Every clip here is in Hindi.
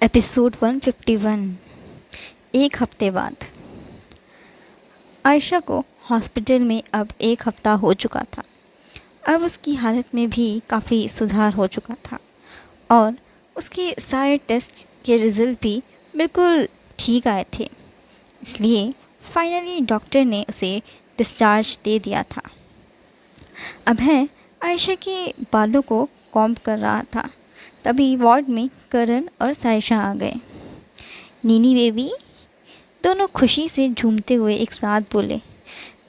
एपिसोड 151। एक हफ्ते बाद आयशा को हॉस्पिटल में अब एक हफ्ता हो चुका था। अब उसकी हालत में भी काफ़ी सुधार हो चुका था और उसके सारे टेस्ट के रिज़ल्ट भी बिल्कुल ठीक आए थे। इसलिए फाइनली डॉक्टर ने उसे डिस्चार्ज दे दिया था। अब है आयशा के बालों को कॉम्ब कर रहा था, तभी वार्ड में करण और सायशा आ गए। नीनी बेबी, दोनों खुशी से झूमते हुए एक साथ बोले।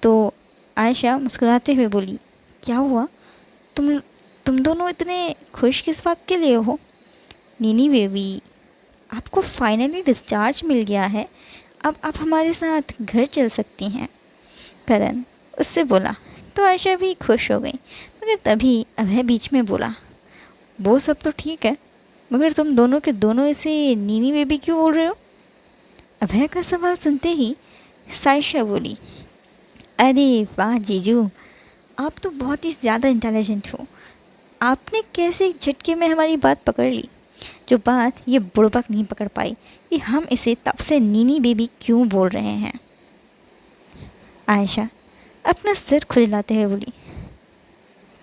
तो आयशा मुस्कुराते हुए बोली, क्या हुआ? तुम दोनों इतने खुश किस बात के लिए हो? नीनी बेबी, आपको फाइनली डिस्चार्ज मिल गया है। अब आप हमारे साथ घर चल सकती हैं, करण उससे बोला। तो आयशा भी खुश हो गई, मगर तभी अभय बीच में बोला, वो सब तो ठीक है, मगर तुम दोनों के दोनों इसे नीनी बेबी क्यों बोल रहे हो? अभय का सवाल सुनते ही सायशा बोली, अरे वाह जीजू, आप तो बहुत ही ज़्यादा इंटेलिजेंट हो। आपने कैसे एक झटके में हमारी बात पकड़ ली, जो बात ये बुड़बक नहीं पकड़ पाई कि हम इसे तब से नीनी बेबी क्यों बोल रहे हैं। आयशा अपना सिर खुजलाते हुए बोली,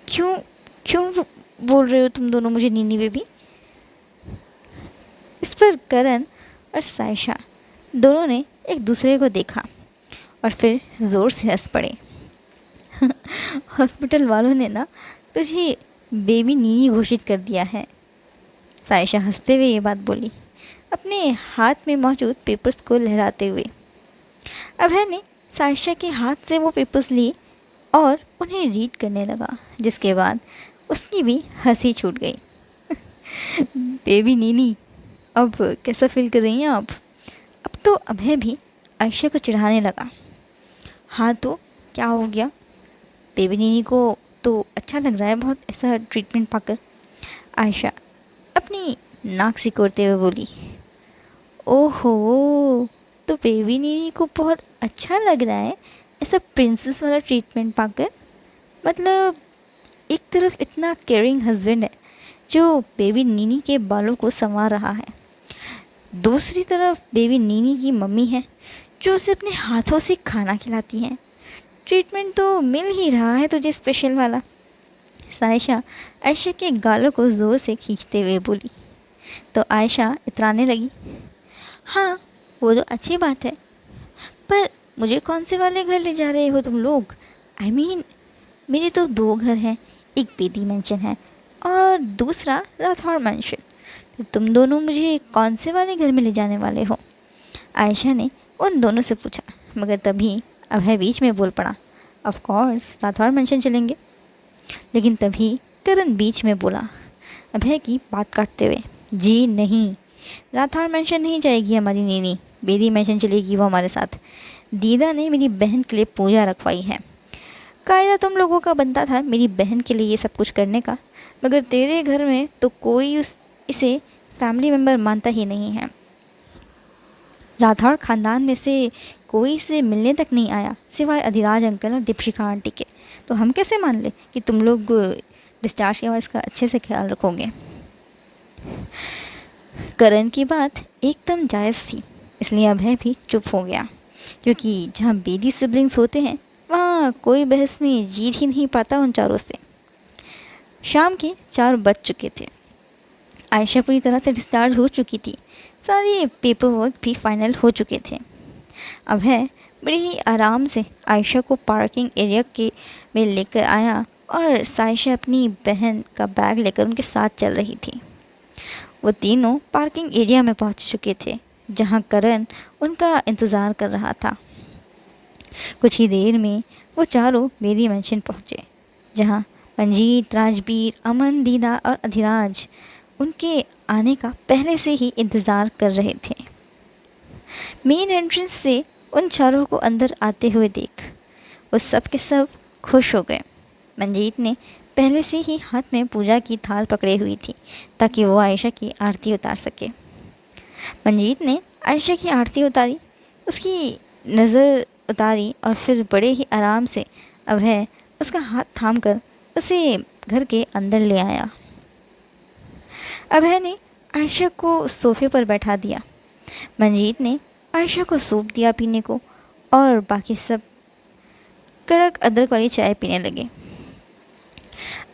क्यों क्यों बोल रहे हो तुम दोनों मुझे नीनी बेबी? इस पर करण और सायशा दोनों ने एक दूसरे को देखा और फिर ज़ोर से हंस पड़े। हॉस्पिटल वालों ने ना तुझे बेबी नीनी घोषित कर दिया है। सायशा हंसते हुए ये बात बोली, अपने हाथ में मौजूद पेपर्स को लहराते हुए। अभय ने सायशा के हाथ से वो पेपर्स लिए और उन्हें रीड करने लगा, जिसके बाद उसकी भी हंसी छूट गई। बेबी नीनी, अब कैसा फील कर रही हैं आप? अब तो अभय भी आयशा को चिढ़ाने लगा। हाँ तो क्या हो गया? बेबी नीनी को तो अच्छा लग रहा है बहुत ऐसा ट्रीटमेंट पाकर। आयशा अपनी नाक सिकोड़ते हुए बोली, ओहो, तो बेबी नीनी को बहुत अच्छा लग रहा है ऐसा प्रिंसेस वाला ट्रीटमेंट पाकर। मतलब एक तरफ इतना केयरिंग हस्बैंड है जो बेबी नीनी के बालों को संवार रहा है, दूसरी तरफ बेबी नीनी की मम्मी है जो उसे अपने हाथों से खाना खिलाती हैं। ट्रीटमेंट तो मिल ही रहा है तुझे स्पेशल वाला। सायशा आयशा के गालों को ज़ोर से खींचते हुए बोली। तो आयशा इतराने लगी, हाँ वो तो अच्छी बात है, पर मुझे कौन से वाले घर ले जा रहे हो तुम लोग? आई मीन मेरे तो दो घर हैं, एक बेदी मेंशन है और दूसरा राठौड़ मेंशन। तो तुम दोनों मुझे कौन से वाले घर में ले जाने वाले हो? आयशा ने उन दोनों से पूछा, मगर तभी अभय बीच में बोल पड़ा, ऑफ कोर्स राठौड़ मेंशन चलेंगे। लेकिन तभी करण बीच में बोला, अभय की बात काटते हुए, जी नहीं, राठौड़ मेंशन नहीं जाएगी हमारी नीनी, बेदी मेंशन चलेगी वो हमारे साथ। दीदा ने मेरी बहन के लिए पूजा रखवाई है। कायदा तुम लोगों का बनता था मेरी बहन के लिए ये सब कुछ करने का, मगर तेरे घर में तो कोई इसे फैमिली मेम्बर मानता ही नहीं है। राठौड़ ख़ानदान में से कोई इसे मिलने तक नहीं आया सिवाय अधिराज अंकल और दीपशिखा आंटी के। तो हम कैसे मान ले कि तुम लोग डिस्चार्ज के बाद इसका अच्छे से ख्याल रखोगे? करण की बात एकदम जायज़ थी, इसलिए अभय भी चुप हो गया, क्योंकि जहाँ बेदी सिबलिंग्स होते हैं वहाँ कोई बहस में जीत ही नहीं पाता उन चारों से। शाम के 4 बज चुके थे। आयशा पूरी तरह से डिस्चार्ज हो चुकी थी, सारे पेपर वर्क भी फाइनल हो चुके थे। अभय बड़े ही आराम से आयशा को पार्किंग एरिया के में लेकर आया और सायशा अपनी बहन का बैग लेकर उनके साथ चल रही थी। वो तीनों पार्किंग एरिया में पहुंच चुके थे, जहां करण उनका इंतज़ार कर रहा था। कुछ ही देर में वो चारों बेदी मेंशन पहुँचे, जहाँ मंजीत, राजबीर, अमन, दीदा और अधिराज उनके आने का पहले से ही इंतज़ार कर रहे थे। मेन एंट्रेंस से उन चारों को अंदर आते हुए देख वो सब के सब खुश हो गए। मंजीत ने पहले से ही हाथ में पूजा की थाल पकड़े हुई थी ताकि वो आयशा की आरती उतार सके। मंजीत ने आयशा की आरती उतारी, उसकी नज़र उतारी और फिर बड़े ही आराम से अभय उसका हाथ थामकर उसे घर के अंदर ले आया। अभय ने आयशा को सोफे पर बैठा दिया। मंजीत ने आयशा को सूप दिया पीने को और बाकी सब कड़क अदरक वाली चाय पीने लगे।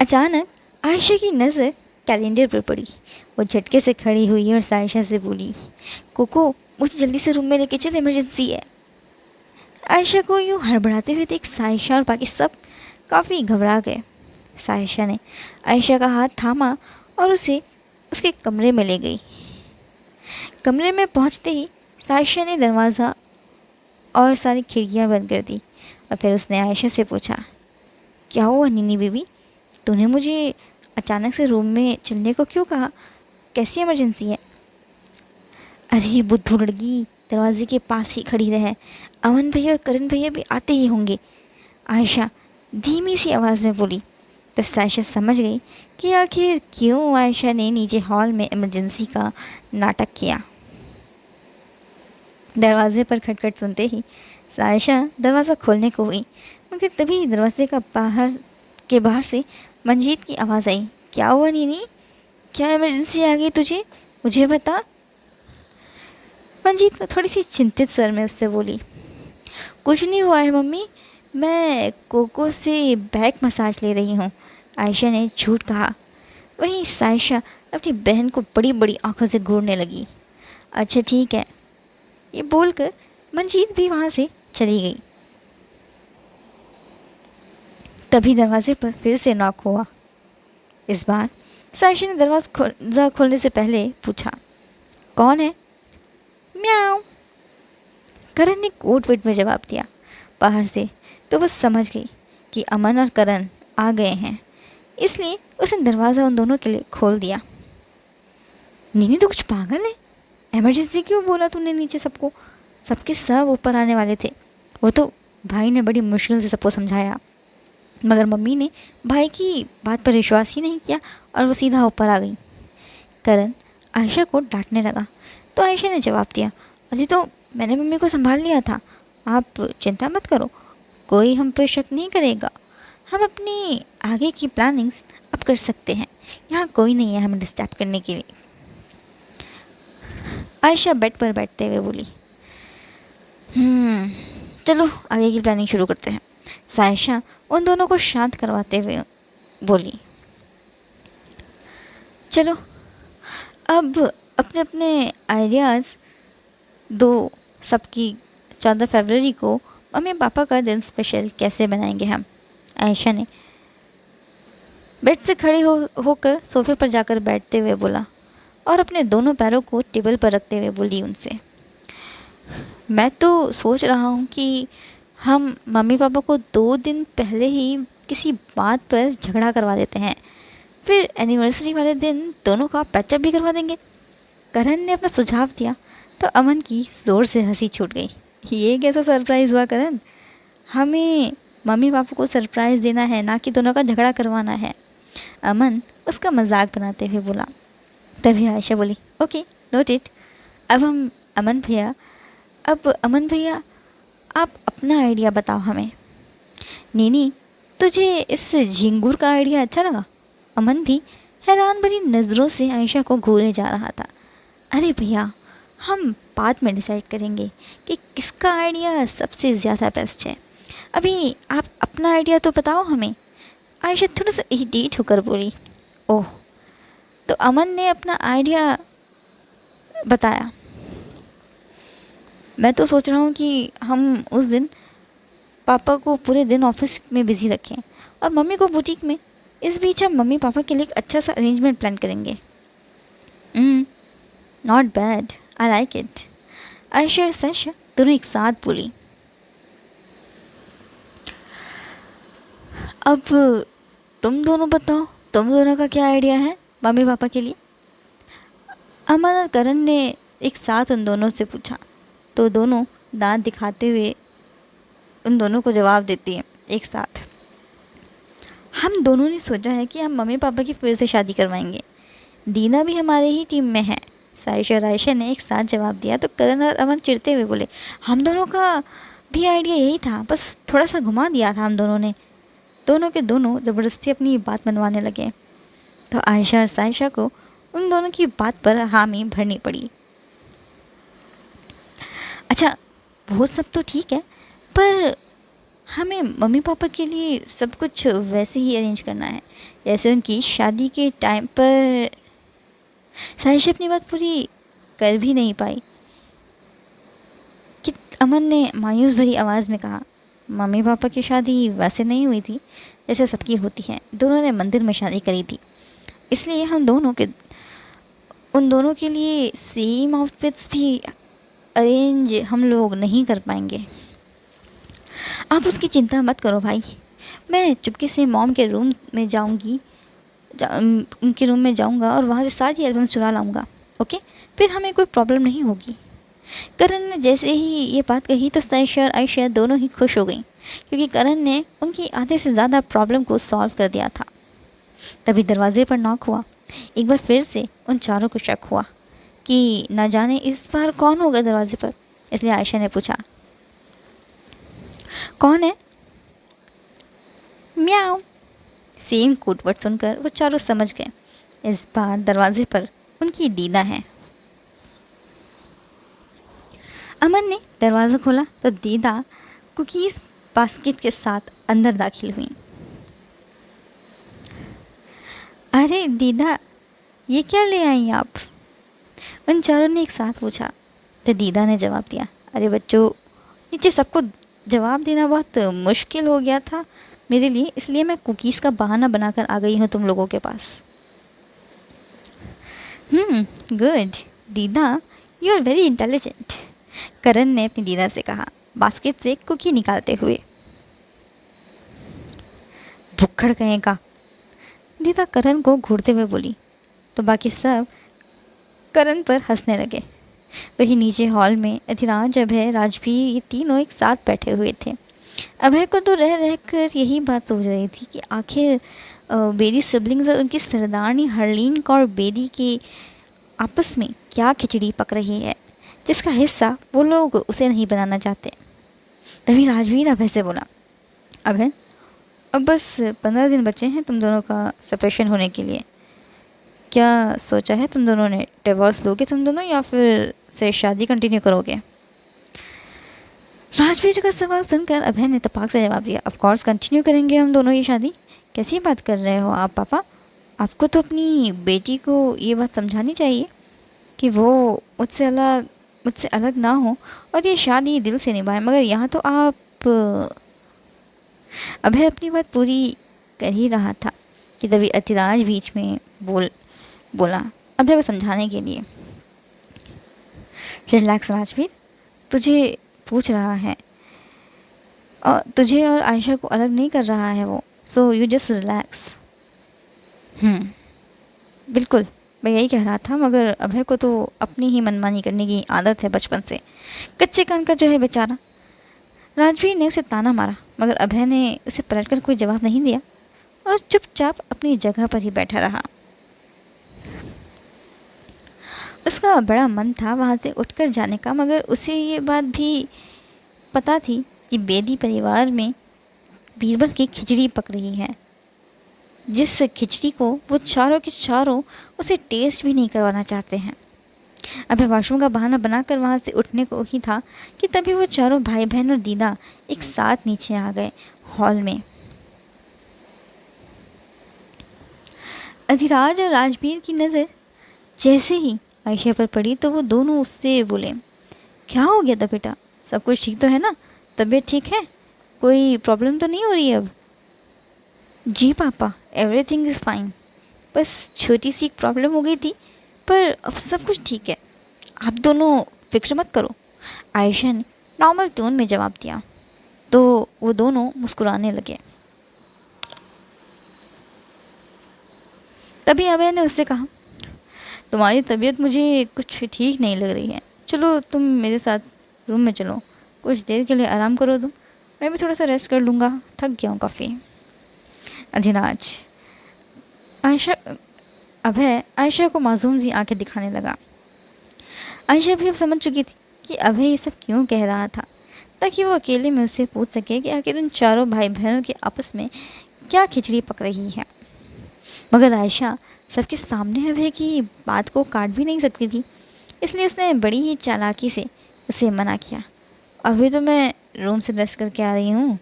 अचानक आयशा की नज़र कैलेंडर पर पड़ी। वो झटके से खड़ी हुई और सायशा से बोली, कोको मुझे जल्दी से रूम में लेके चल, इमरजेंसी है। आयशा को यूँ हड़बड़ाते हुए देख सायशा और बाकी सब काफ़ी घबरा गए। सायशा ने आयशा का हाथ थामा और उसे उसके कमरे में ले गई। कमरे में पहुंचते ही सायशा ने दरवाज़ा और सारी खिड़कियां बंद कर दी और फिर उसने आयशा से पूछा, क्या हुआ नीनी बीवी, तूने मुझे अचानक से रूम में चलने को क्यों कहा? कैसी इमरजेंसी है? अरे बुद्धू लड़की, दरवाजे के पास ही खड़ी रहे, अमन भैया और करण भैया भी आते ही होंगे, आयशा धीमी सी आवाज़ में बोली। तो सायशा समझ गई कि आखिर क्यों आयशा ने नीचे हॉल में इमरजेंसी का नाटक किया। दरवाजे पर खटखट सुनते ही सायशा दरवाज़ा खोलने को हुई, मगर तभी दरवाजे का बाहर से मंजीत की आवाज़ आई, क्या हुआ नीनी, क्या इमरजेंसी आ गई तुझे, मुझे बता। मंजीत थोड़ी सी चिंतित स्वर में उससे बोली, कुछ नहीं हुआ है मम्मी, मैं कोको से बैक मसाज ले रही हूँ, आयशा ने झूठ कहा। वहीं सायशा अपनी बहन को बड़ी बड़ी आंखों से घूरने लगी। अच्छा ठीक है, ये बोलकर मंजीत भी वहाँ से चली गई। तभी दरवाजे पर फिर से नॉक हुआ। इस बार सायशा ने दरवाज़ा खोलने से पहले पूछा, कौन है? म्याऊं, करण ने कोट वेट में जवाब दिया बाहर से। तो वह समझ गई कि अमन और करण आ गए हैं, इसलिए उसने दरवाज़ा उन दोनों के लिए खोल दिया। नीनी तो कुछ पागल है, इमरजेंसी क्यों बोला तूने नीचे सबको? सबके सब ऊपर आने वाले थे। वो तो भाई ने बड़ी मुश्किल से सबको समझाया, मगर मम्मी ने भाई की बात पर विश्वास ही नहीं किया और वो सीधा ऊपर आ गई। करण आयशा को डांटने लगा तो आयशा ने जवाब दिया, अरे तो मैंने मम्मी को संभाल लिया था, आप चिंता मत करो, कोई हम पर शक नहीं करेगा, हम अपनी आगे की प्लानिंग्स अब कर सकते हैं, यहाँ कोई नहीं है हमें डिस्टर्ब करने के लिए। आयशा बेड पर बैठते हुए बोली, चलो आगे की प्लानिंग शुरू करते हैं। सायशा उन दोनों को शांत करवाते हुए बोली, चलो अब अपने अपने आइडियाज़ दो सबकी। 14 फरवरी को मम्मी पापा का दिन स्पेशल कैसे बनाएंगे हम? आयशा ने बेड से खड़ी होकर सोफे पर जाकर बैठते हुए बोला और अपने दोनों पैरों को टेबल पर रखते हुए बोली उनसे, मैं तो सोच रहा हूँ कि हम मम्मी पापा को 2 दिन पहले ही किसी बात पर झगड़ा करवा देते हैं, फिर एनिवर्सरी वाले दिन दोनों का पैचअप भी करवा देंगे। करण ने अपना सुझाव दिया तो अमन की ज़ोर से हंसी छूट गई। ये कैसा सरप्राइज़ हुआ करण, हमें मम्मी पापा को सरप्राइज़ देना है, ना कि दोनों का झगड़ा करवाना है। अमन उसका मजाक बनाते हुए बोला। तभी आयशा बोली, ओके नोटेड। अब अमन भैया आप अपना आइडिया बताओ हमें। नीनी तुझे इस झिंगुर का आइडिया अच्छा लगा? अमन भी हैरान भरी नज़रों से आयशा को घूरे जा रहा था। अरे भैया हम बाद में डिसाइड करेंगे कि किसका आइडिया सबसे ज़्यादा बेस्ट है, अभी आप अपना आइडिया तो बताओ हमें। आयशा थोड़ा सा इरिटेट होकर बोली। ओह, तो अमन ने अपना आइडिया बताया। मैं तो सोच रहा हूँ कि हम उस दिन पापा को पूरे दिन ऑफिस में बिज़ी रखें और मम्मी को बुटीक में। इस बीच हम मम्मी पापा के लिए एक अच्छा सा अरेंजमेंट प्लान करेंगे। Not bad, I like it. Ayesha और सायशा दोनों एक साथ बोली। अब तुम दोनों बताओ, तुम दोनों का क्या आइडिया है मम्मी पापा के लिए? अमन और करण ने एक साथ उन दोनों से पूछा तो दोनों दांत दिखाते हुए उन दोनों को जवाब देती हैं एक साथ। हम दोनों ने सोचा है कि हम मम्मी पापा की फिर से शादी करवाएंगे। दीना भी हमारे ही टीम में है, सायशा और आयशा ने एक साथ जवाब दिया तो करण और अमन चिढ़ते हुए बोले, हम दोनों का भी आइडिया यही था, बस थोड़ा सा घुमा दिया था हम दोनों ने। दोनों के दोनों ज़बरदस्ती अपनी बात मनवाने लगे तो आयशा और सायशा को उन दोनों की बात पर हामी भरनी पड़ी। अच्छा, वो सब तो ठीक है, पर हमें मम्मी पापा के लिए सब कुछ वैसे ही अरेंज करना है जैसे उनकी शादी के टाइम पर। साहिश अपनी बात पूरी कर भी नहीं पाई कि अमन ने मायूस भरी आवाज़ में कहा, मम्मी पापा की शादी वैसे नहीं हुई थी जैसे सबकी होती है। दोनों ने मंदिर में शादी करी थी, इसलिए उन दोनों के लिए सेम आउटफिट्स भी अरेंज हम लोग नहीं कर पाएंगे। आप उसकी चिंता मत करो भाई, मैं चुपके से मॉम के रूम में उनके रूम में जाऊंगा और वहाँ से सारी एल्बम्स चुरा लाऊंगा। ओके, फिर हमें कोई प्रॉब्लम नहीं होगी। करण ने जैसे ही ये बात कही तो साइशा और आयशा दोनों ही खुश हो गईं, क्योंकि करण ने उनकी आधे से ज़्यादा प्रॉब्लम को सॉल्व कर दिया था। तभी दरवाजे पर नॉक हुआ। एक बार फिर से उन चारों को शक हुआ कि न जाने इस बार कौन होगा दरवाजे पर, इसलिए आयशा ने पूछा, कौन है? म्याऊ। सेम कोड वर्ड सुनकर वो चारों समझ गए, इस बार दरवाजे पर उनकी दीदा है। अमन ने दरवाज़ा खोला तो दीदा कुकीज़ बास्केट के साथ अंदर दाखिल हुई। अरे दीदा, ये क्या ले आई आप? उन चारों ने एक साथ पूछा। तो दीदा ने जवाब दिया, अरे बच्चों, नीचे सबको जवाब देना बहुत मुश्किल हो गया था मेरे लिए, इसलिए मैं कुकीज़ का बहाना बनाकर आ गई हूँ तुम लोगों के पास। गुड दीदा, यू आर वेरी इंटेलिजेंट, करण ने अपनी दीदा से कहा, बास्केट से कुकी निकालते हुए। भुक्खड़ कहीं का, दीदा करण को घूरते हुए बोली। तो बाकी सब करण पर हंसने लगे। वहीं नीचे हॉल में अधिराज, अभय, राजवीर ये तीनों एक साथ बैठे हुए थे। अभय को तो रह रह कर यही बात सोच रही थी कि आखिर बेदी सिबलिंग्स और उनकी सरदारनी हरलीन कौर बेदी के आपस में क्या खिचड़ी पक रही है, जिसका हिस्सा वो लोग उसे नहीं बनाना चाहते। तभी राजवीर अभय से बोला, अभय, अब बस 15 दिन बचे हैं तुम दोनों का सेपरेशन होने के लिए। क्या सोचा है तुम दोनों ने? डिवोर्स लोगे तुम दोनों या फिर से शादी कंटिन्यू करोगे? राजवीर का सवाल सुनकर अभय ने तपाक से जवाब दिया, ऑफ कोर्स कंटिन्यू करेंगे हम दोनों ये शादी। कैसी बात कर रहे हो आप पापा? आपको तो अपनी बेटी को ये बात समझानी चाहिए कि वो मुझसे अलग ना हो और ये शादी दिल से निभाए। मगर यहाँ तो आप अभय अपनी बात पूरी कर ही रहा था कि तभी अतिराज बीच में बोला अभय को समझाने के लिए, रिलैक्स राजवीर, तुझे पूछ रहा है और तुझे और आयशा को अलग नहीं कर रहा है वो, सो यू जस्ट रिलैक्स। बिल्कुल, मैं यही कह रहा था, मगर अभय को तो अपनी ही मनमानी करने की आदत है बचपन से, कच्चे कान का जो है बेचारा। राजवीर ने उसे ताना मारा, मगर अभय ने उसे पलटकर कोई जवाब नहीं दिया और चुपचाप अपनी जगह पर ही बैठा रहा। उसका बड़ा मन था वहाँ से उठकर जाने का, मगर उसे ये बात भी पता थी कि बेदी परिवार में बीरबल की खिचड़ी पक रही है, जिस खिचड़ी को वो चारों के चारों उसे टेस्ट भी नहीं करवाना चाहते हैं। अभी वॉशरूम का बहाना बनाकर वहाँ से उठने को ही था कि तभी वो चारों भाई बहन और दीदा एक साथ नीचे आ गए हॉल में। अधिराज और राजवीर की नज़र जैसे ही आयशा पर पड़ी तो वो दोनों उससे बोले, क्या हो गया था बेटा? सब कुछ ठीक तो है ना? तबीयत ठीक है? कोई प्रॉब्लम तो नहीं हो रही अब? जी पापा, एवरीथिंग इज़ फाइन, बस छोटी सी एक प्रॉब्लम हो गई थी, पर अब सब कुछ ठीक है, आप दोनों फिक्र मत करो, आयशा ने नॉर्मल टोन में जवाब दिया। तो वो दोनों मुस्कुराने लगे। तभी अभय ने उससे कहा, तुम्हारी तबीयत मुझे कुछ ठीक नहीं लग रही है, चलो तुम मेरे साथ रूम में चलो, कुछ देर के लिए आराम करो तुम, मैं भी थोड़ा सा रेस्ट कर लूँगा, थक गया हूँ काफ़ी। अधिराज अभय आयशा को मासूम सी आंखें दिखाने लगा। आयशा भी अब समझ चुकी थी कि अभय ये सब क्यों कह रहा था, ताकि वो अकेले में उससे पूछ सके कि आखिर उन चारों भाई बहनों के आपस में क्या खिचड़ी पक रही है। मगर आयशा सबके सामने अभय की बात को काट भी नहीं सकती थी, इसलिए उसने बड़ी ही चालाकी से उसे मना किया। अभी तो मैं रूम से रेस्ट करके आ रही हूँ,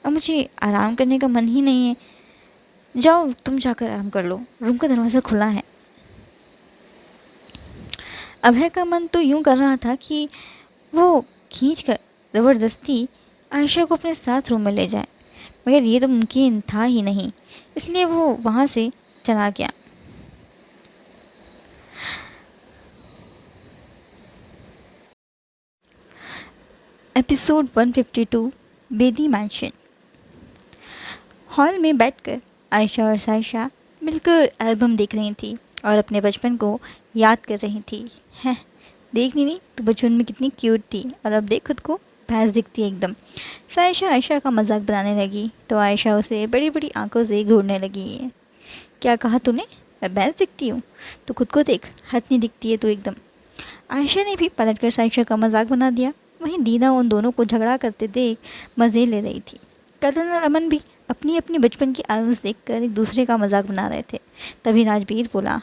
अब मुझे आराम करने का मन ही नहीं है। जाओ तुम जाकर आराम कर लो, रूम का दरवाज़ा खुला है। अभय का मन तो यूं कर रहा था कि वो खींच कर ज़बरदस्ती आयशा को अपने साथ रूम में ले जाए, मगर ये तो मुमकिन था ही नहीं, इसलिए वो वहाँ से चला गया। Episode 152 Bedi mention. हॉल में बैठकर आयशा और सायशा मिलकर एल्बम देख रही थी और अपने बचपन को याद कर रही थी। हैं, देख नहीं तो बचपन में कितनी क्यूट थी और अब देख खुद को भैंस दिखती है एकदम। सायशा आयशा का मजाक बनाने लगी तो आयशा उसे बड़ी बड़ी आंखों से घूरने लगी। क्या कहा तूने? मैं भैंस दिखती हूँ? तो खुद को देख, हथनी दिखती है तू एकदम। आयशा ने भी पलटकर सायशा का मजाक बना दिया। वहीं दीदा उन दोनों को झगड़ा करते देख मज़े ले रही थी। करण और अमन भी अपनी अपनी बचपन की एल्बम्स देखकर एक दूसरे का मजाक बना रहे थे। तभी राजवीर बोला,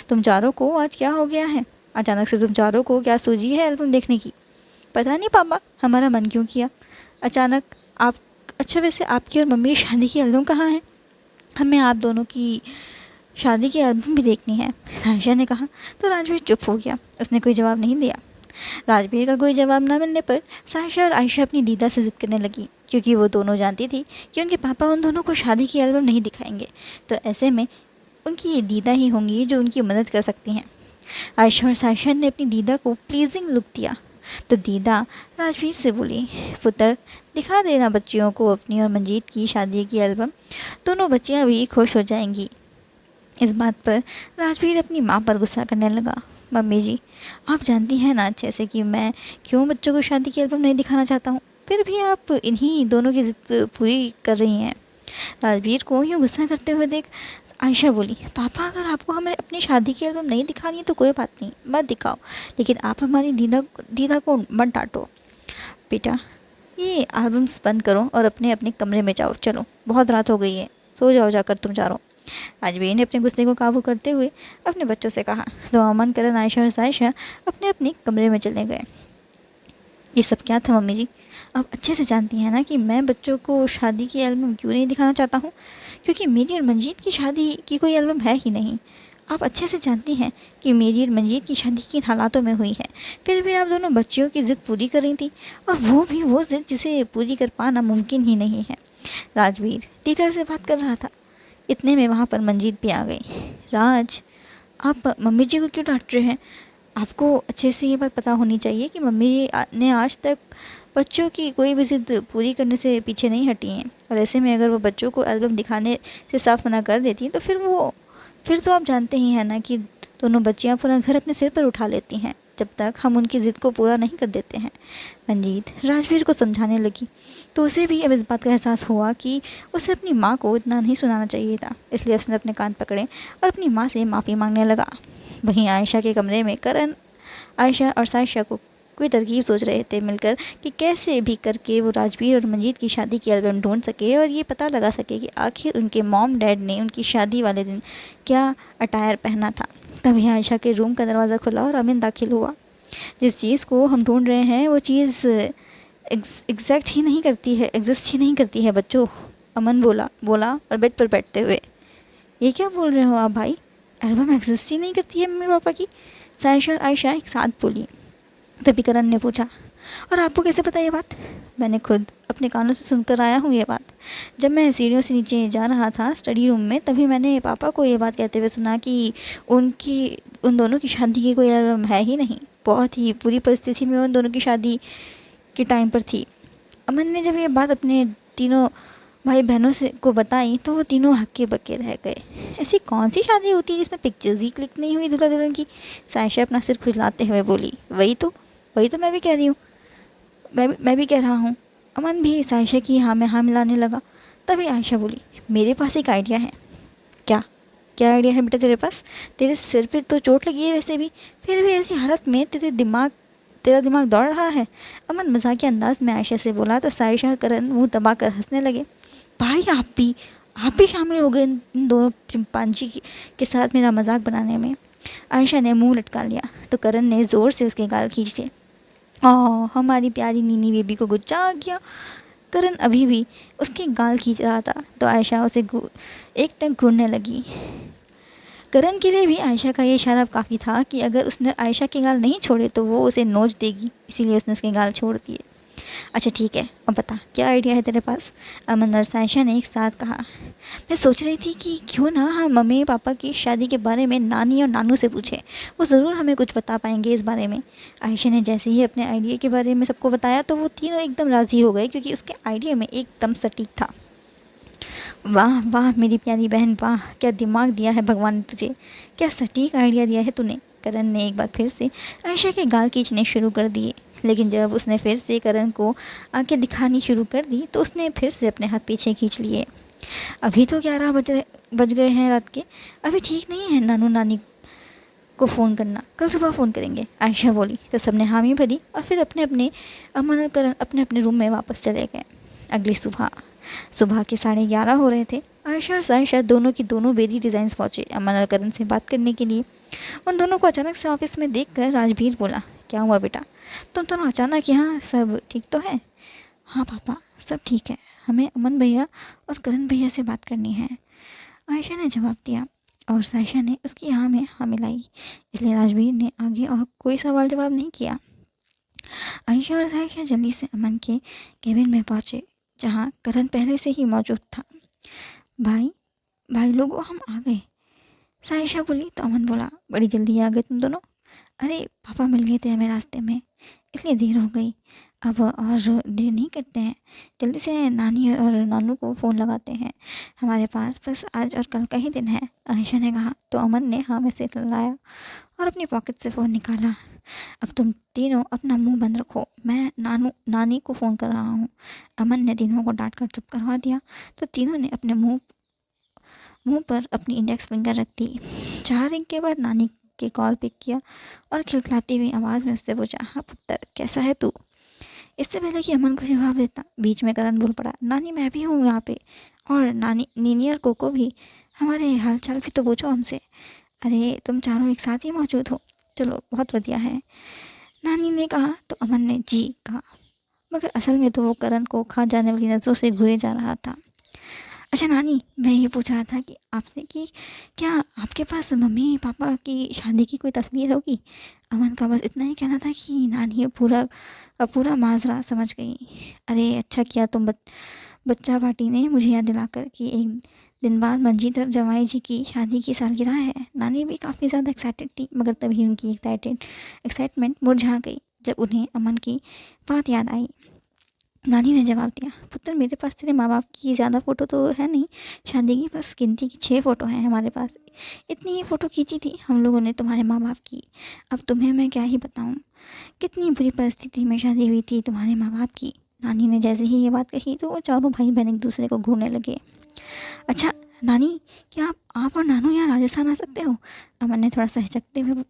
तुम चारों को आज क्या हो गया है? अचानक से तुम चारों को क्या सूझी है एल्बम देखने की? पता नहीं पापा, हमारा मन क्यों किया अचानक। आप अच्छा, वैसे आपकी और मम्मी की शादी की एल्बम कहाँ है? हमें आप दोनों की शादी की एल्बम भी देखनी है, सायशा ने कहा। तो राजवीर चुप हो गया, उसने कोई जवाब नहीं दिया। राजवीर का कोई जवाब न मिलने पर सायशा और आयशा अपनी दीदा से जिद करने लगी, क्योंकि वो दोनों जानती थी कि उनके पापा उन दोनों को शादी की एल्बम नहीं दिखाएंगे, तो ऐसे में उनकी दीदा ही होंगी जो उनकी मदद कर सकती हैं। आयशा और सायशा ने अपनी दीदा को प्लीजिंग लुक दिया तो दीदा राजवीर से बोली, पुत्र दिखा देना बच्चियों को अपनी और मंजीत की शादी की एल्बम, दोनों बच्चियां भी खुश हो जाएंगी। इस बात पर राजवीर अपनी माँ पर गुस्सा करने लगा। मम्मी जी, आप जानती हैं ना अच्छे से कि मैं क्यों बच्चों को शादी की एल्बम नहीं दिखाना चाहता हूँ, फिर भी आप इन्हीं दोनों की जिद पूरी कर रही हैं। राजवीर को यूँ गुस्सा करते हुए देख आयशा बोली, पापा अगर आपको हमें अपनी शादी की एल्बम नहीं दिखानी है तो कोई बात नहीं, मत दिखाओ, लेकिन आप हमारी दीदा को मत डांटो। बेटा, ये एल्बम्स बंद करो और अपने अपने कमरे में जाओ, चलो बहुत रात हो गई है, सो जाओ जाकर तुम चारों। राजवीर ने अपने गुस्से को काबू करते हुए अपने बच्चों से कहा तो अमन, करण, आयशा और सायशा अपने अपने कमरे में चले गए। ये सब क्या था मम्मी जी? आप अच्छे से जानती हैं ना कि मैं बच्चों को शादी की एल्बम क्यों नहीं दिखाना चाहता हूँ, क्योंकि मेरी और मंजीत की शादी की कोई एल्बम है ही नहीं। आप अच्छे से जानती हैं कि मेरी और मंजीत की शादी किन हालातों में हुई है, फिर भी आप दोनों बच्चियों की ज़िद पूरी कर रही थी, और वो भी वो ज़िद जिसे पूरी कर पाना मुमकिन ही नहीं है। राजवीर दीदा से बात कर रहा था, इतने में वहाँ पर मंजीत भी आ गई। राज, आप मम्मी जी को क्यों डांट रहे हैं? आपको अच्छे से ये बात पता होनी चाहिए कि मम्मी ने आज तक बच्चों की कोई भी ज़िद पूरी करने से पीछे नहीं हटी हैं, और ऐसे में अगर वो बच्चों को एल्बम दिखाने से साफ मना कर देती तो फिर तो आप जानते ही हैं ना कि दोनों बच्चियां पूरा घर अपने सिर पर उठा लेती हैं जब तक हम उनकी ज़िद को पूरा नहीं कर देते हैं। मंजीत राजवीर को समझाने लगी तो उसे भी अब इस बात का एहसास हुआ कि उसे अपनी माँ को इतना नहीं सुनाना चाहिए था, इसलिए उसने अपने कान पकड़े और अपनी माँ से माफ़ी मांगने लगा। वहीं आयशा के कमरे में करण, आयशा और सायशा को कोई तरकीब सोच रहे थे मिलकर कि कैसे भी करके वो राजवीर और मंजीत की शादी की एल्बम ढूंढ सके और ये पता लगा सके कि आखिर उनके मॉम डैड ने उनकी शादी वाले दिन क्या अटायर पहना था। तभी आयशा के रूम का दरवाज़ा खुला और अमिन दाखिल हुआ। जिस चीज़ को हम ढूंढ रहे हैं वो चीज़ एग्जिस्ट ही नहीं करती है बच्चों, अमन बोला और बेड पर बैठते हुए। ये क्या बोल रहे हो आप भाई? एल्बम एग्जिस्ट ही नहीं करती है मम्मी पापा की? सायशा और आयशा एक साथ बोली। तभी करण ने पूछा, और आपको कैसे पता ये बात? मैंने खुद अपने कानों से सुनकर आया हूँ ये बात। जब मैं सीढ़ियों से नीचे जा रहा था स्टडी रूम में, तभी मैंने पापा को ये बात कहते हुए सुना कि उन दोनों की शादी की कोई एल्बम है ही नहीं। बहुत ही बुरी परिस्थिति में उन दोनों की शादी के टाइम पर थी। अमन ने जब ये बात अपने तीनों भाई बहनों से को बताई तो वो तीनों हक्के बक्के रह गए। ऐसी कौन सी शादी होती है जिसमें पिक्चर्स ही क्लिक नहीं हुई दूल्हा दुल्हन की? सायशा अपना सिर खुजलाते हुए बोली, वही तो मैं भी कह रही हूँ, मैं भी कह रहा हूँ। अमन भी सायशा की हाँ में हाँ मिलाने लगा। तभी आयशा बोली, मेरे पास एक आइडिया है। क्या आइडिया है बेटा तेरे पास? तेरे सिर पे तो चोट लगी है वैसे भी, फिर भी ऐसी हालत में तेरा दिमाग दौड़ रहा है। अमन मजाकिया अंदाज में आयशा से बोला तो सायशा और करण मुँह दबाकर हंसने लगे। भाई आप भी शामिल हो गए इन दोनों चिंपांजी के साथ मेरा मजाक बनाने में। आयशा ने मुंह लटका लिया तो करण ने ज़ोर से उसके गाल खींचे। हमारी प्यारी नीनी बेबी को गुस्सा आ गया। करण अभी भी उसके गाल खींच रहा था तो आयशा उसे एकटक घूरने लगी। करण के लिए भी आयशा का ये इशारा काफ़ी था कि अगर उसने आयशा के गाल नहीं छोड़े तो वो उसे नोच देगी, इसीलिए उसने उसके गाल छोड़ दिए। अच्छा ठीक है, अब बता क्या आइडिया है तेरे पास? अमन और सायशा ने एक साथ कहा। मैं सोच रही थी कि क्यों ना हम मम्मी पापा की शादी के बारे में नानी और नानू से पूछें, वो ज़रूर हमें कुछ बता पाएंगे इस बारे में। आयशा ने जैसे ही अपने आइडिया के बारे में सबको बताया तो वो तीनों एकदम राज़ी हो गए, क्योंकि उसके आइडिया में एकदम सटीक था। वाह वाह मेरी प्यारी बहन, वाह क्या दिमाग दिया है भगवान ने तुझे, क्या सटीक आइडिया दिया है तूने। करण ने एक बार फिर से आयशा के गाल खींचने शुरू कर दिए, लेकिन जब उसने फिर से करण को आंखें दिखानी शुरू कर दी तो उसने फिर से अपने हाथ पीछे खींच लिए। अभी तो 11 बज गए हैं रात के, अभी ठीक नहीं है नानू नानी को फ़ोन करना, कल सुबह फ़ोन करेंगे, आयशा बोली तो सबने हामी भरी और फिर अपने अपने अमन और करण अपने अपने रूम में वापस चले गए। अगली सुबह सुबह के 11:30 हो रहे थे। आयशा और सायशा दोनों की दोनों बेदी डिज़ाइंस पहुँचे अमन और करण से बात करने के लिए। उन दोनों को अचानक से ऑफिस में देखकर राजवीर बोला, क्या हुआ बेटा, तुम दोनों अचानक यहाँ, सब ठीक तो है? हाँ पापा सब ठीक है, हमें अमन भैया और करण भैया से बात करनी है, आयशा ने जवाब दिया और सायशा ने उसकी हाँ में हाँ मिलाई, इसलिए राजवीर ने आगे और कोई सवाल जवाब नहीं किया। आयशा और सायशा जल्दी से अमन के केबिन में पहुँचे जहाँ करण पहले से ही मौजूद था। भाई भाई लोगों हम आ गए, सायशा बोली तो अमन बोला, बड़ी जल्दी आ गए तुम दोनों? अरे पापा मिल गए थे हमें रास्ते में, इसलिए देर हो गई। अब और देर नहीं करते हैं, जल्दी से नानी और नानू को फ़ोन लगाते हैं, हमारे पास बस आज और कल का ही दिन है, आयशा ने कहा तो अमन ने हाँ में से लाया और अपनी पॉकेट से फ़ोन निकाला। अब तुम तीनों अपना मुंह बंद रखो, मैं नानी को फ़ोन कर रहा हूँ। अमन ने तीनों को डांट कर चुप करवा दिया तो तीनों ने अपने मुंह पर अपनी इंडेक्स फिंगर रख दी। 4 रिंग के बाद नानी के कॉल पिक किया और खिलखिलाती हुई आवाज़ में उससे पूछा, हाँ पुत्र कैसा है तू? इससे पहले कि अमन को जवाब देता बीच में करण बोल पड़ा, नानी मैं भी हूँ यहाँ पे, और नानी नीनी और कोको भी, हमारे हाल चाल भी तो पूछो हमसे। अरे तुम चारों एक साथ ही मौजूद हो, चलो बहुत बढ़िया है, नानी ने कहा तो अमन ने जी कहा, मगर असल में तो वो करण को खा जाने वाली नज़रों से घूरे जा रहा था। अच्छा नानी, मैं ये पूछ रहा था कि आपसे कि क्या आपके पास मम्मी पापा की शादी की कोई तस्वीर होगी? अमन का बस इतना ही कहना था कि नानी पूरा का पूरा माजरा समझ गई। अरे अच्छा किया तुम बच्चा पार्टी ने मुझे याद दिलाकर कि एक दिन बाद मंजीत और जवाई जी की शादी की सालगिरह है। नानी भी काफ़ी ज़्यादा एक्साइटेड थी, मगर तभी उनकी एक्साइटमेंट मुरझा गई जब उन्हें अमन की बात याद आई। नानी ने जवाब दिया, पुत्र मेरे पास तेरे माँ बाप की ज़्यादा फ़ोटो तो है नहीं, शादी की बस गिनती की 6 फ़ोटो हैं हमारे पास, इतनी ही फ़ोटो खींची थी हम लोगों ने तुम्हारे माँ बाप की। अब तुम्हें मैं क्या ही बताऊँ, कितनी बुरी परिस्थिति में शादी हुई थी तुम्हारे माँ बाप की। नानी ने जैसे ही ये बात कही तो वो चारों भाई बहन एक दूसरे को घूरने लगे। अच्छा नानी, क्या आप और नानू यहाँ राजस्थान आ सकते हो? अमन ने थोड़ा सा हिचकते हुए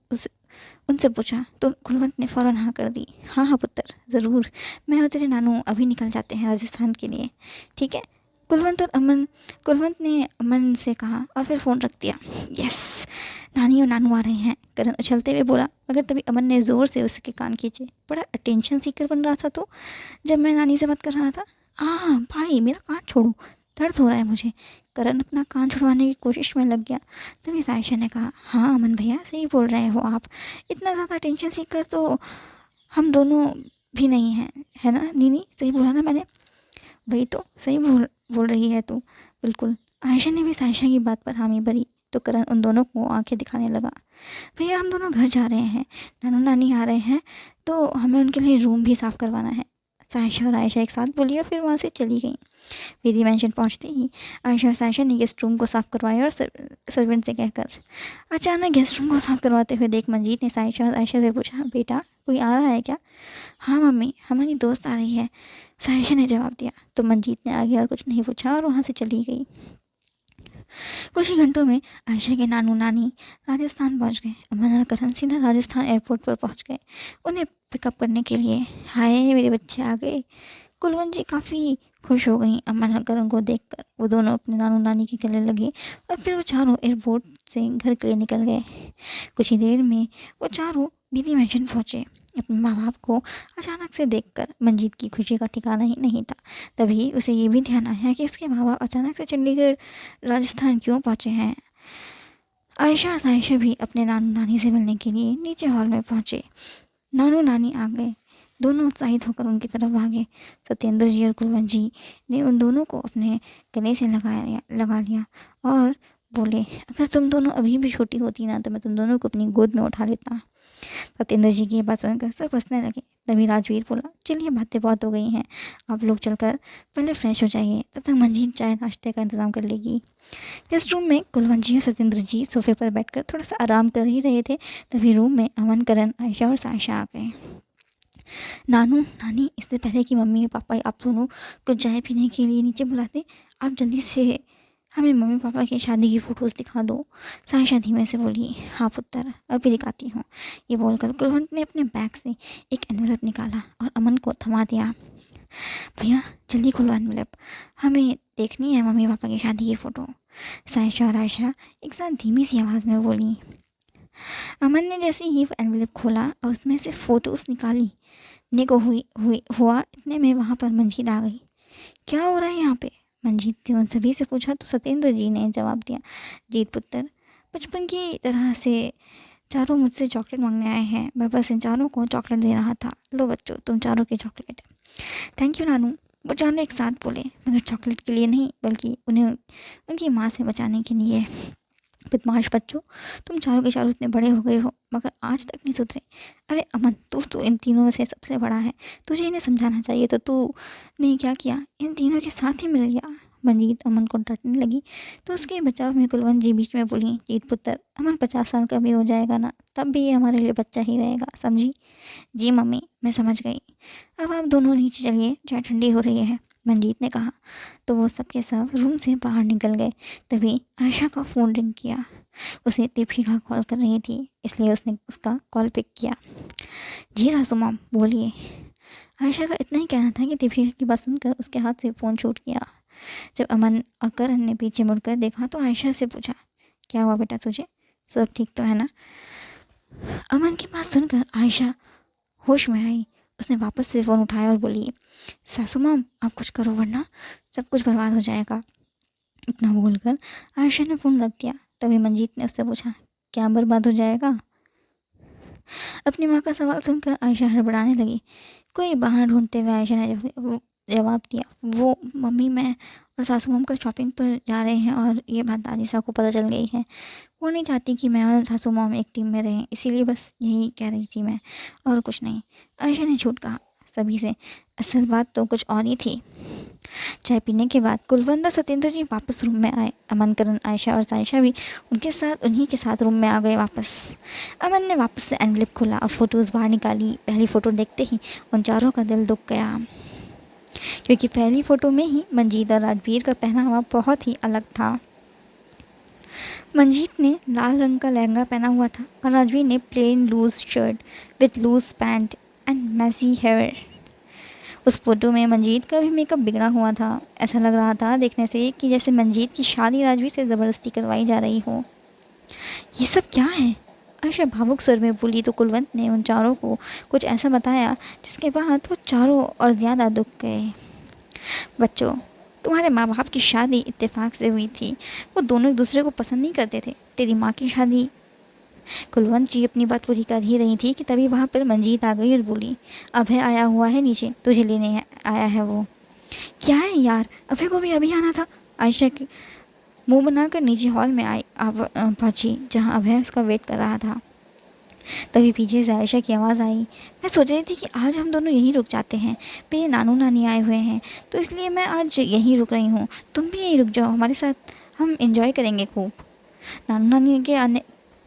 उनसे पूछा तो कुलवंत ने फ़ौरन हाँ कर दी। हाँ हाँ पुत्र ज़रूर, मैं और तेरे नानू अभी निकल जाते हैं राजस्थान के लिए, ठीक है? कुलवंत ने अमन से कहा और फिर फ़ोन रख दिया। यस, नानी और नानू आ रहे हैं, करण उछलते हुए बोला, मगर तभी अमन ने ज़ोर से उसके कान खींचे। बड़ा अटेंशन सीकर बन रहा था तो, जब मैं नानी से बात कर रहा था। भाई मेरा कान छोड़ो, दर्द हो रहा है मुझे। करण अपना कान छुड़वाने की कोशिश में लग गया। तभी सायशा ने कहा, हाँ अमन भैया सही बोल रहे हो आप, इतना ज़्यादा टेंशन सीकर तो हम दोनों भी नहीं हैं, है ना नीनी, सही बोला ना मैंने? वही तो, सही बोल रही है तू, बिल्कुल। आयशा ने भी सायशा की बात पर हामी भरी तो करण उन दोनों को आंखें दिखाने लगा। भैया हम दोनों घर जा रहे हैं, नानू नानी आ रहे हैं तो हमें उनके लिए रूम भी साफ़ करवाना है, सायशा और आयशा एक साथ बोली और फिर वहाँ से चली गई। वेदी मैंशन पहुँचते ही आयशा और सायशा ने गेस्ट रूम को साफ़ करवाया और सर्वेंट से कहकर। अचानक गेस्ट रूम को साफ़ करवाते हुए देख मंजीत ने सायशा और आयशा से पूछा, बेटा कोई आ रहा है क्या? हाँ मम्मी, हमारी दोस्त आ रही है, सायशा ने जवाब दिया तो मंजीत ने आगे और कुछ नहीं पूछा और वहाँ से चली गई। कुछ ही घंटों में आयशा के नानू नानी राजस्थान पहुँच गए। अमन और करण सीधा राजस्थान एयरपोर्ट पर पहुँच गए उन्हें पिकअप करने के लिए। हाय मेरे बच्चे आ गए, कुलवंत जी काफ़ी खुश हो गई अमन और करण को देखकर। वो दोनों अपने नानू नानी के गले लगे और फिर वो चारों एयरपोर्ट से घर के लिए निकल गए। कुछ ही देर में वो चारों बीती मैंशन पहुँचे। अपने माँ बाप को अचानक से देखकर मंजीत की खुशी का ठिकाना ही नहीं था। तभी उसे ये भी ध्यान आया कि उसके माँ बाप अचानक से चंडीगढ़ राजस्थान क्यों पहुँचे हैं। आयशा और सायशा भी अपने नानू नानी से मिलने के लिए नीचे हॉल में पहुँचे। नानू नानी आ गए। दोनों उत्साहित होकर उनकी तरफ भागे। सत्येंद्र जी और कुलवंत जी ने उन दोनों को अपने गले से लगा लिया और बोले, अगर तुम दोनों अभी भी छोटी होती ना तो मैं तुम दोनों को अपनी गोद में उठा लेता। सत्येंद्र जी की ये बात सुनकर सब हंसने लगे। तभी राजवीर बोला, चलिए बातें बहुत हो गई हैं, आप लोग चलकर पहले फ्रेश हो जाइए, तब तक मंजीत चाय नाश्ते का इंतज़ाम कर लेगी। गेस्ट रूम में कुलवंत जी और सत्येंद्र जी सोफे पर बैठकर थोड़ा सा आराम कर ही रहे थे। तभी रूम में अमन, करण, आयशा और सायशा आ गए। नानू नानी, इससे पहले कि मम्मी और पापा आप दोनों को चाय पीने के लिए नीचे बुलाते, आप जल्दी से हमें मम्मी पापा की शादी की फ़ोटोज़ दिखा दो। सायशा धीमे से बोली, हाँ पुत्र, अभी दिखाती हूँ। ये बोलकर कुलवंत ने अपने बैग से एक एनवेलप निकाला और अमन को थमा दिया। भैया जल्दी खुलवा एनवेलप, हमें देखनी है मम्मी पापा की शादी की फ़ोटो। सायशा और आयशा एक साथ धीमी सी आवाज़ में बोली। अमन ने जैसे ही वो एनवेलप खोला और उसमें से फ़ोटोज़ निकाली ने को हुआ इतने में वहाँ पर मंजीत आ गई। क्या हो रहा है यहाँ पे? मंजीत ने उन सभी से पूछा तो सत्येंद्र जी ने जवाब दिया, जीत पुत्र, बचपन की तरह से चारों मुझसे चॉकलेट मांगने आए हैं, मैं बस इन चारों को चॉकलेट दे रहा था। लो बच्चों, तुम चारों की चॉकलेट। थैंक यू नानू, वो चारों एक साथ बोले, मगर चॉकलेट के लिए नहीं बल्कि उन्हें उनकी माँ से बचाने के लिए। बदमाश बच्चों, तुम चारों के चारों इतने बड़े हो गए हो मगर आज तक नहीं सुधरे। अरे अमन, तू तो इन तीनों में से सबसे बड़ा है, तुझे इन्हें समझाना चाहिए, तो तू ने क्या किया, इन तीनों के साथ ही मिल गया। मंजीत अमन को डांटने लगी तो उसके बचाव में कुलवंत जी बीच में बोली, जीत पुत्र, अमन 50 साल का भी हो जाएगा ना, तब भी ये हमारे लिए बच्चा ही रहेगा, समझी? जी मम्मी, मैं समझ गई। अब आप दोनों नीचे चलिए, चाय ठंडी हो रही है, मंजीत ने कहा। तो वो सब के सब रूम से बाहर निकल गए। तभी आयशा का फ़ोन रिंग किया। उसे दीपिका कॉल कर रही थी, इसलिए उसने उसका कॉल पिक किया। जी सासू माम, बोलिए। आयशा का इतना ही कहना था कि दीपिका की बात सुनकर उसके हाथ से फ़ोन छूट गया। जब अमन और करण ने पीछे मुड़कर देखा तो आयशा से पूछा, क्या हुआ बेटा तुझे, सब ठीक तो है ना? अमन की बात सुनकर आयशा होश में आई। उसने वापस से फ़ोन उठाया और बोली, सासू माम आप कुछ करो वरना सब कुछ बर्बाद हो जाएगा। इतना बोलकर आयशा ने फ़ोन रख दिया। तभी मंजीत ने उससे पूछा, क्या बर्बाद हो जाएगा? अपनी माँ का सवाल सुनकर आयशा हड़बड़ाने लगी। कोई बहाना ढूंढते हुए आयशा ने जवाब दिया, वो मम्मी, मैं और सासू माम कल शॉपिंग पर जा रहे हैं और ये बात दादी साहब को पता चल गई है। वो नहीं चाहती कि मैं और सासू माम एक टीम में रहें, इसीलिए बस यही कह रही थी मैं, और कुछ नहीं। आयशा ने झूठ कहा सभी से। असल बात तो कुछ और ही थी। चाय पीने के बाद कुलवंत और सत्येंद्र जी वापस रूम में आए। अमन, करण, आयशा और सायशा भी उन्हीं के साथ रूम में आ गए वापस। अमन ने वापस से एनवेलप खोला और फ़ोटोज़ बाहर निकाली। पहली फ़ोटो देखते ही उन चारों का दिल दुख गया, क्योंकि पहली फ़ोटो में ही मंजीत और राजवीर का पहनावा बहुत ही अलग था। मंजीत ने लाल रंग का लहंगा पहना हुआ था और राजवीर ने plain loose shirt with loose pant and messy hair. उस फोटो में मंजीत का भी मेकअप बिगड़ा हुआ था। ऐसा लग रहा था देखने से कि जैसे मंजीत की शादी राजवीर से ज़बरदस्ती करवाई जा रही हो। ये सब क्या है? आयशा भावुक स्वर में बोली तो कुलवंत ने उन चारों को कुछ ऐसा बताया जिसके बाद वो चारों और ज़्यादा दुख गए। बच्चों, तुम्हारे माँ बाप की शादी इत्तेफाक से हुई थी। वो दोनों एक दूसरे को पसंद नहीं करते थे। तेरी माँ की शादी। कुलवंत जी अपनी बात पूरी कर ही रही थी कि तभी वहाँ पर मंजीत आ गई और बोली, अभय आया हुआ है नीचे, तुझे लेने आया है वो। क्या है यार, अभय को भी अभी आना था। आयशा की मुंह बनाकर नीचे हॉल में पहुंची जहाँ अभय उसका वेट कर रहा था। तभी पीछे से आयशा की आवाज़ आई, मैं सोच रही थी कि आज हम दोनों यहीं रुक जाते हैं, मेरे नानू नानी आए हुए हैं तो इसलिए मैं आज यहीं रुक रही हूँ, तुम भी यहीं रुक जाओ हमारे साथ, हम इंजॉय करेंगे खूब। नानू नानी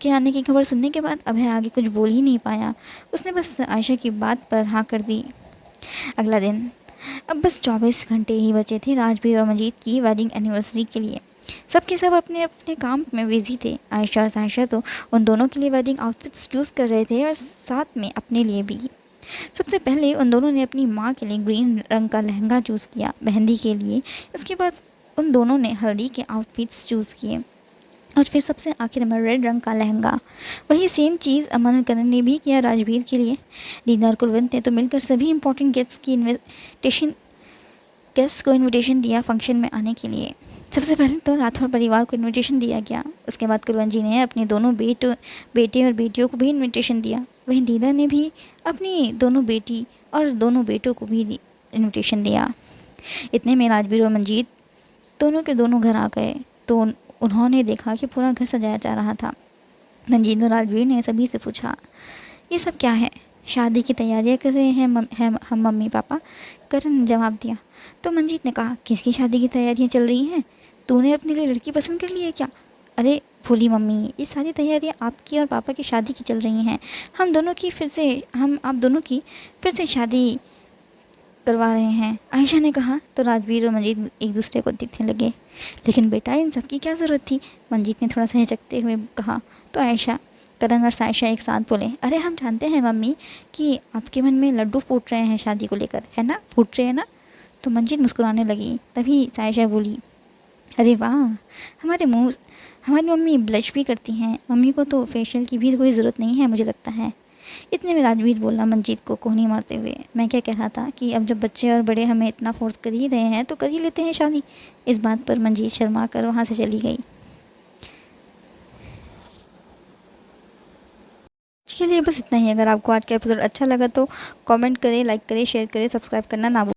के आने की खबर सुनने के बाद अभय आगे कुछ बोल ही नहीं पाया। उसने बस आयशा की बात पर हाँ कर दी। अगला दिन। अब बस 24 घंटे ही बचे थे राजवीर और मंजीत की वेडिंग एनिवर्सरी के लिए। सबके सब अपने अपने काम में बिजी थे। आयशा और सायशा तो उन दोनों के लिए वेडिंग आउटफिट्स चूज़ कर रहे थे और साथ में अपने लिए भी। सबसे पहले उन दोनों ने अपनी माँ के लिए ग्रीन रंग का लहंगा चूज़ किया मेहंदी के लिए। उसके बाद उन दोनों ने हल्दी के आउटफिट्स चूज़ किए और फिर सबसे आखिर में रेड रंग का लहंगा। वही सेम चीज़ अमन और करण ने भी किया राजवीर के लिए। दीदा और कुलवंत ने तो मिलकर सभी इंपॉर्टेंट गेस्ट्स को इनविटेशन दिया फंक्शन में आने के लिए। सबसे पहले तो राठौर परिवार को इनविटेशन दिया गया। उसके बाद कुलवंत जी ने अपने दोनों बेटे और बेटियों को भी इनविटेशन दिया। वहीं दीदा ने भी अपनी दोनों बेटी और दोनों बेटों को भी इनविटेशन दिया। इतने में राजवीर और मंजीत दोनों के दोनों घर आ गए तो उन्होंने देखा कि पूरा घर सजाया जा रहा था। मंजीत और राजवीर ने सभी से पूछा, ये सब क्या है? शादी की तैयारियां कर रहे हैं हम मम्मी पापा, करण ने जवाब दिया। तो मंजीत ने कहा, किसकी शादी की तैयारियां चल रही हैं? तूने अपने लिए लड़की पसंद कर ली है क्या? अरे भोली मम्मी, ये सारी तैयारियां आपकी और पापा की शादी की चल रही हैं। हम आप दोनों की फिर से शादी करवा रहे हैं, आयशा ने कहा। तो राजवीर और मंजीत एक दूसरे को देखने लगे। लेकिन बेटा, इन सब की क्या ज़रूरत थी? मंजीत ने थोड़ा सा हिचकते हुए कहा। तो आयशा, करण और सायशा एक साथ बोले, अरे हम जानते हैं मम्मी कि आपके मन में लड्डू फूट रहे हैं शादी को लेकर, है ना? फूट रहे हैं ना? तो मंजीत मुस्कुराने लगी। तभी सायशा बोली, अरे वाह, हमारे मुँह हमारी मम्मी ब्लश भी करती हैं। मम्मी को तो फेशियल की भी कोई ज़रूरत नहीं है मुझे लगता है। इतने में राजवीर बोला मंजीत को कोहनी मारते हुए, मैं क्या कह रहा था कि अब जब बच्चे और बड़े हमें इतना फोर्स कर ही रहे हैं तो कर ही लेते हैं शादी। इस बात पर मंजीत शर्मा कर वहाँ से चली गई। आज के लिए बस इतना ही। अगर आपको आज का एपिसोड अच्छा लगा तो कमेंट करें, लाइक करें, शेयर करें, सब्सक्राइब करना ना भूलें।